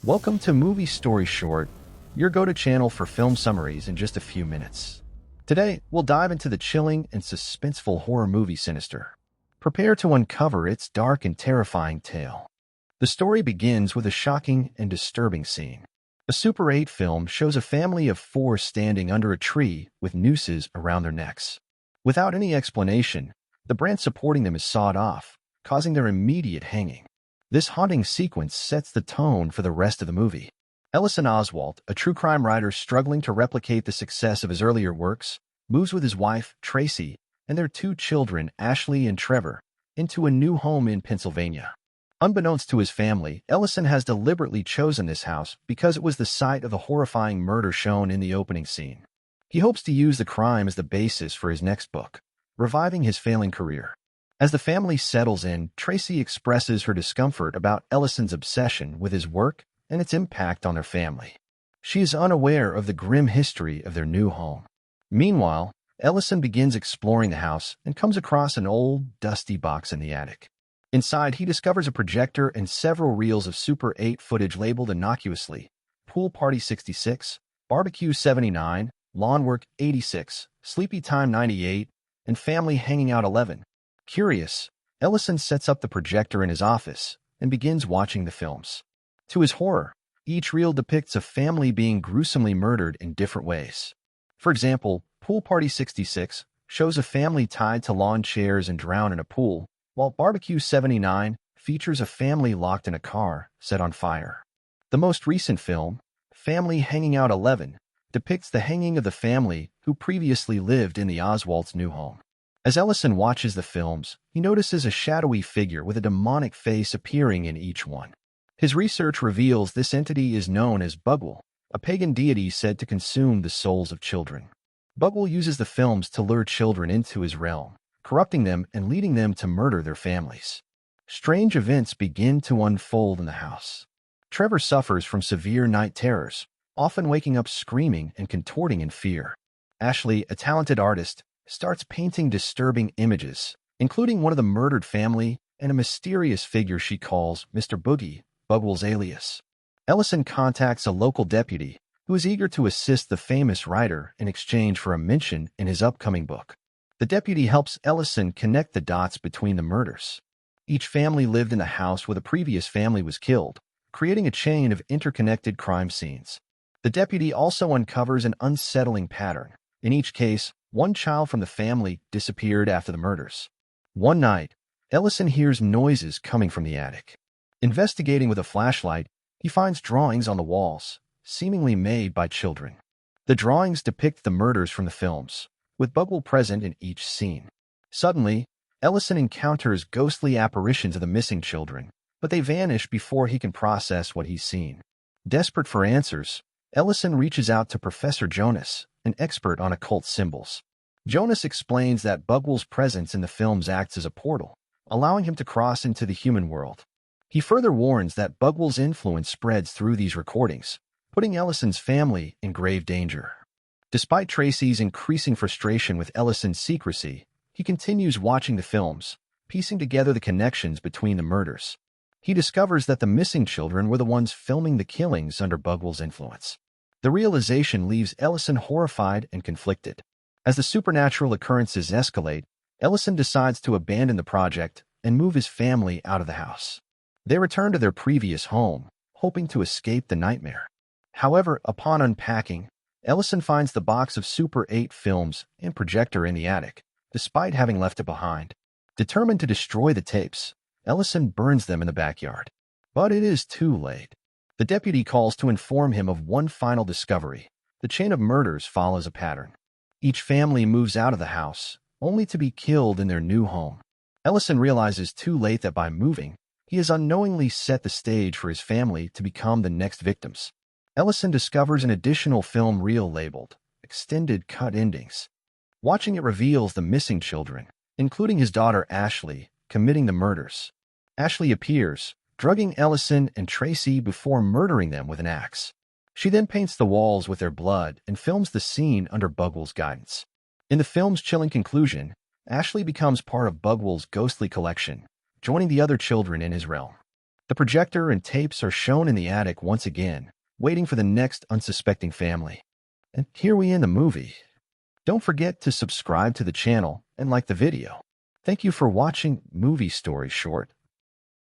Welcome to Movie Story Short, your go-to channel for film summaries in just a few minutes. Today, we'll dive into the chilling and suspenseful horror movie Sinister. Prepare to uncover its dark and terrifying tale. The story begins with a shocking and disturbing scene. A Super 8 film shows a family of four standing under a tree with nooses around their necks. Without any explanation, the branch supporting them is sawed off, causing their immediate hanging. This haunting sequence sets the tone for the rest of the movie. Ellison Oswalt, a true crime writer struggling to replicate the success of his earlier works, moves with his wife, Tracy, and their two children, Ashley and Trevor, into a new home in Pennsylvania. Unbeknownst to his family, Ellison has deliberately chosen this house because it was the site of the horrifying murder shown in the opening scene. He hopes to use the crime as the basis for his next book, reviving his failing career. As the family settles in, Tracy expresses her discomfort about Ellison's obsession with his work and its impact on their family. She is unaware of the grim history of their new home. Meanwhile, Ellison begins exploring the house and comes across an old, dusty box in the attic. Inside, he discovers a projector and several reels of Super 8 footage labeled innocuously: Pool Party 66, Barbecue 79, Lawn Work 86, Sleepy Time 98, and Family Hanging Out 11. Curious, Ellison sets up the projector in his office and begins watching the films. To his horror, each reel depicts a family being gruesomely murdered in different ways. For example, Pool Party 66 shows a family tied to lawn chairs and drowned in a pool, while Barbecue 79 features a family locked in a car set on fire. The most recent film, Family Hanging Out 11, depicts the hanging of the family who previously lived in the Oswalt's new home. As Ellison watches the films, he notices a shadowy figure with a demonic face appearing in each one. His research reveals this entity is known as Bughuul, a pagan deity said to consume the souls of children. Bughuul uses the films to lure children into his realm, corrupting them and leading them to murder their families. Strange events begin to unfold in the house. Trevor suffers from severe night terrors, often waking up screaming and contorting in fear. Ashley, a talented artist, starts painting disturbing images, including one of the murdered family and a mysterious figure she calls Mr. Boogie, Bughuul's alias. Ellison contacts a local deputy who is eager to assist the famous writer in exchange for a mention in his upcoming book. The deputy helps Ellison connect the dots between the murders. Each family lived in the house where the previous family was killed, creating a chain of interconnected crime scenes. The deputy also uncovers an unsettling pattern. In each case, one child from the family disappeared after the murders. One night, Ellison hears noises coming from the attic. Investigating with a flashlight, he finds drawings on the walls, seemingly made by children. The drawings depict the murders from the films, with Bughuul present in each scene. Suddenly, Ellison encounters ghostly apparitions of the missing children, but they vanish before he can process what he's seen. Desperate for answers, Ellison reaches out to Professor Jonas, an expert on occult symbols. Jonas explains that Bughuul's presence in the films acts as a portal, allowing him to cross into the human world. He further warns that Bughuul's influence spreads through these recordings, putting Ellison's family in grave danger. Despite Tracy's increasing frustration with Ellison's secrecy, he continues watching the films, piecing together the connections between the murders. He discovers that the missing children were the ones filming the killings under Bughuul's influence. The realization leaves Ellison horrified and conflicted. As the supernatural occurrences escalate, Ellison decides to abandon the project and move his family out of the house. They return to their previous home, hoping to escape the nightmare. However, upon unpacking, Ellison finds the box of Super 8 films and projector in the attic, despite having left it behind. Determined to destroy the tapes, Ellison burns them in the backyard. But it is too late. The deputy calls to inform him of one final discovery. The chain of murders follows a pattern. Each family moves out of the house, only to be killed in their new home. Ellison realizes too late that by moving, he has unknowingly set the stage for his family to become the next victims. Ellison discovers an additional film reel labeled Extended Cut Endings. Watching it reveals the missing children, including his daughter Ashley, committing the murders. Ashley appears, drugging Ellison and Tracy before murdering them with an axe. She then paints the walls with their blood and films the scene under Bughuul's guidance. In the film's chilling conclusion, Ashley becomes part of Bughuul's ghostly collection, joining the other children in his realm. The projector and tapes are shown in the attic once again, waiting for the next unsuspecting family. And here we end the movie. Don't forget to subscribe to the channel and like the video. Thank you for watching Movie Story Short.